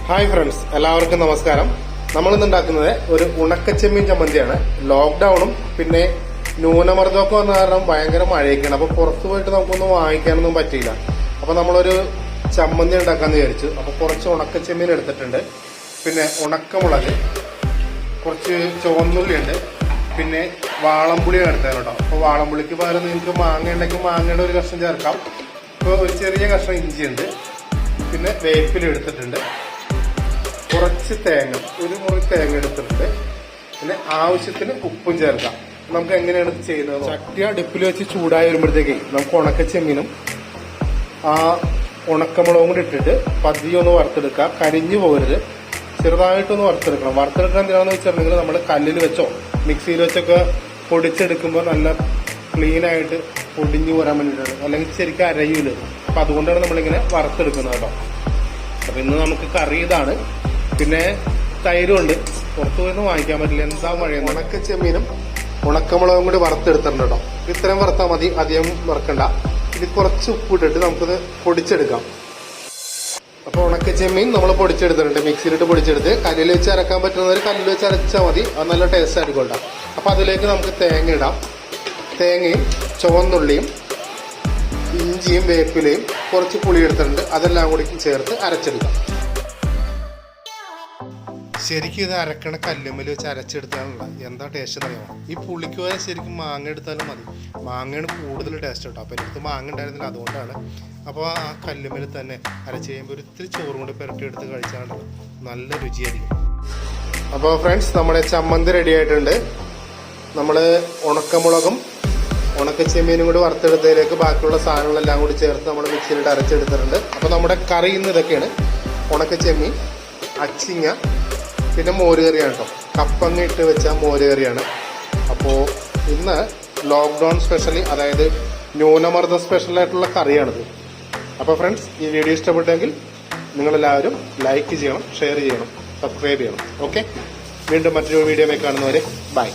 Hi friends, എല്ലാവർക്കും നമസ്കാരം. നമ്മളിന്ന് ഉണ്ടാക്കുന്നത് ഒരു ഉണക്ക ചെമ്മീൻ ചമ്മന്തിയാണ്. ലോക്ക്ഡൌണും പിന്നെ ന്യൂനമർദ്ദമൊക്കെ വന്ന കാരണം ഭയങ്കര മഴയൊക്കെയാണ്. അപ്പൊ പുറത്തു പോയിട്ട് നമുക്കൊന്നും വാങ്ങിക്കാനൊന്നും പറ്റിയില്ല. അപ്പൊ നമ്മളൊരു ചമ്മന്തി ഉണ്ടാക്കാന്ന് വിചാരിച്ചു. അപ്പൊ കുറച്ച് ഉണക്ക ചെമ്മീൻ എടുത്തിട്ടുണ്ട്, പിന്നെ ഉണക്കമുളക്, കുറച്ച് ചുവന്നുള്ളി ഉണ്ട്, പിന്നെ വാളംപുളിയാണ് എടുത്തത് കേട്ടോ. അപ്പൊ വാളംപുളിക്ക് പകരം നിങ്ങൾക്ക് മാങ്ങ ഉണ്ടെങ്കിൽ മാങ്ങയുടെ ഒരു കഷ്ണം ചേർക്കാം. ഇപ്പോൾ ഒരു ചെറിയ കഷ്ണം ഇഞ്ചിയുണ്ട്, പിന്നെ വേപ്പില എടുത്തിട്ടുണ്ട്, കുറച്ച് തേങ്ങ, ഒരു മുറി തേങ്ങ എടുത്തിട്ടുണ്ട്, പിന്നെ ആവശ്യത്തിന് ഉപ്പും ചേർക്കാം. നമുക്ക് എങ്ങനെയാണ് ചെയ്യുന്നത്? ചട്ടി അടുപ്പിൽ വെച്ച് ചൂടായി വരുമ്പോഴത്തേക്ക് നമുക്ക് ഉണക്ക ചെമ്മീനും ആ ഉണക്കമുളകും കൂടി ഇട്ടിട്ട് പതിയെ ഒന്ന് വറുത്തെടുക്കുക. കരിഞ്ഞു പോകരുത്, ചെറുതായിട്ടൊന്ന് വറുത്തെടുക്കണം. വറുത്തെടുക്കാൻ എന്തിനാണെന്ന് വെച്ചിട്ടുണ്ടെങ്കിൽ നമ്മൾ കല്ലിൽ വെച്ചോ മിക്സിയിൽ വെച്ചൊക്കെ പൊടിച്ചെടുക്കുമ്പോൾ നല്ല ക്ലീൻ ആയിട്ട് പൊടിഞ്ഞു പോരാൻ വേണ്ടിയിട്ടാണ്, അല്ലെങ്കിൽ ശരിക്കും അരയൂല്. അപ്പൊ അതുകൊണ്ടാണ് നമ്മളിങ്ങനെ വറുത്തെടുക്കുന്നത് കേട്ടോ. അപ്പൊ ഇന്ന് നമുക്ക് കറി ഇതാണ്. പിന്നെ തൈരുണ്ട്, പുറത്തു പോയൊന്നും വാങ്ങിക്കാൻ പറ്റില്ല, എന്താ മഴ. ഉണക്ക ചെമ്മീനും ഉണക്കമുളകും കൂടി വറുത്തെടുത്തിട്ടുണ്ട് കേട്ടോ. ഇത്രയും വറുത്താൽ മതി, അധികം വറുക്കണ്ട. ഇത് കുറച്ച് ഉപ്പിട്ടിട്ട് നമുക്കത് പൊടിച്ചെടുക്കാം. അപ്പൊ ഉണക്ക ചെമ്മീൻ നമ്മൾ പൊടിച്ചെടുത്തിട്ടുണ്ട്, മിക്സിയിലിട്ട് പൊടിച്ചെടുത്ത്. കല്ലിൽ വെച്ച് അരക്കാൻ പറ്റുന്നവർ കല്ലിൽ വെച്ച് അരച്ചാൽ മതി, അത് നല്ല ടേസ്റ്റ് ആയിരിക്കും. അപ്പൊ അതിലേക്ക് നമുക്ക് തേങ്ങ ഇടാം. തേങ്ങയും ചുവന്നുള്ളിയും ഇഞ്ചിയും വേപ്പിലയും കുറച്ച് പുളി എടുത്തിട്ടുണ്ട്, അതെല്ലാം കൂടി ചേർത്ത് അരച്ചെടുക്കാം. ശരിക്കും ഇത് അരക്കണ കല്ലുമ്മൽ വെച്ച് അരച്ചെടുത്താലുള്ള എന്താ ടേസ്റ്റ് അറിയാമോ? ഈ പുളിക്ക് വരെ ശരിക്കും മാങ്ങ എടുത്താലും മതി, മാങ്ങയാണ് കൂടുതൽ ടേസ്റ്റ് കേട്ടോ. അപ്പോൾ എനിക്ക് മാങ്ങ ഉണ്ടായിരുന്നില്ല, അതുകൊണ്ടാണ്. അപ്പോൾ ആ കല്ലുമ്മൽ തന്നെ അരച്ച് കഴിയുമ്പോൾ ഒരു ഇത്തിരി ചോറും കൂടി പുരട്ടി എടുത്ത് കഴിച്ചാണല്ലോ നല്ല രുചിയായിരിക്കും. അപ്പോൾ ഫ്രണ്ട്സ്, നമ്മുടെ ചമ്മന്തി റെഡി ആയിട്ടുണ്ട്. നമ്മൾ ഉണക്കമുളകും ഉണക്ക ചെമ്മീനും കൂടി വറുത്തെടുത്തതിലേക്ക് ബാക്കിയുള്ള സാധനങ്ങളെല്ലാം കൂടി ചേർത്ത് നമ്മൾ മിക്സിയിലിട്ട് അരച്ചെടുത്തിട്ടുണ്ട്. അപ്പോൾ നമ്മുടെ കറി ഇന്ന് ഇതൊക്കെയാണ്: ഉണക്ക ചെമ്മീൻ, അച്ചിങ്ങ, പിന്നെ മോരുകറിയാണ് കേട്ടോ. കപ്പങ്ങ ഇട്ട് വെച്ച മോരുകറിയാണ്. അപ്പോൾ ഇന്ന് ലോക്ക്ഡൗൺ സ്പെഷ്യലി, അതായത് ന്യൂനമർദ്ദ സ്പെഷ്യലായിട്ടുള്ള കറിയാണിത്. അപ്പോൾ ഫ്രണ്ട്സ്, ഈ വീഡിയോ ഇഷ്ടപ്പെട്ടെങ്കിൽ നിങ്ങളെല്ലാവരും ലൈക്ക് ചെയ്യണം, ഷെയർ ചെയ്യണം, സബ്സ്ക്രൈബ് ചെയ്യണം. ഓക്കെ, വീണ്ടും മറ്റൊരു വീഡിയോ കാണുന്നവരെ ബൈ.